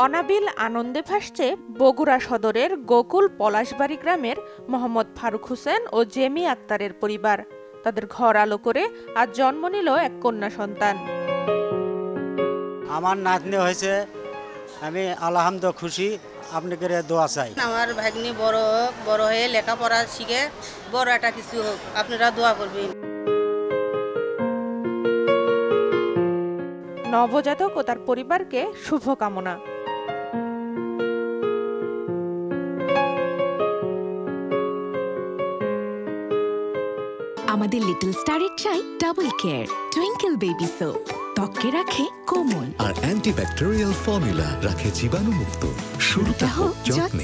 অনাবিল আনন্দে ভাসছে বগুড়া সদরের গোকুল পলাশবাড়ি গ্রামের মোহাম্মদ ফারুক হোসেন ও জেমি আক্তারের পরিবার। তাদের ঘর আলো করে আজ জন্ম নিল এক কন্যা সন্তান। আমার নাতনি হয়েছে, আমি আলহামদুলিল্লাহ খুশি। আপনাদের দোয়া চাই। আমার ভাগ্নি বড় হোক, বড় হয়ে লেখাপড়া শিখে বড় একটা কিছু হোক, আপনারা দোয়া করবেন। নবজাতক ও তার পরিবারকে শুভকামনা। আমাদের লিটল স্টারের চাই double care twinkle baby soap, ত্বককে রাখে কোমল আর অ্যান্টিব্যাকটেরিয়াল ফর্মুলা রাখে জীবাণুমুক্ত। শুরুটা হোক যত্নে।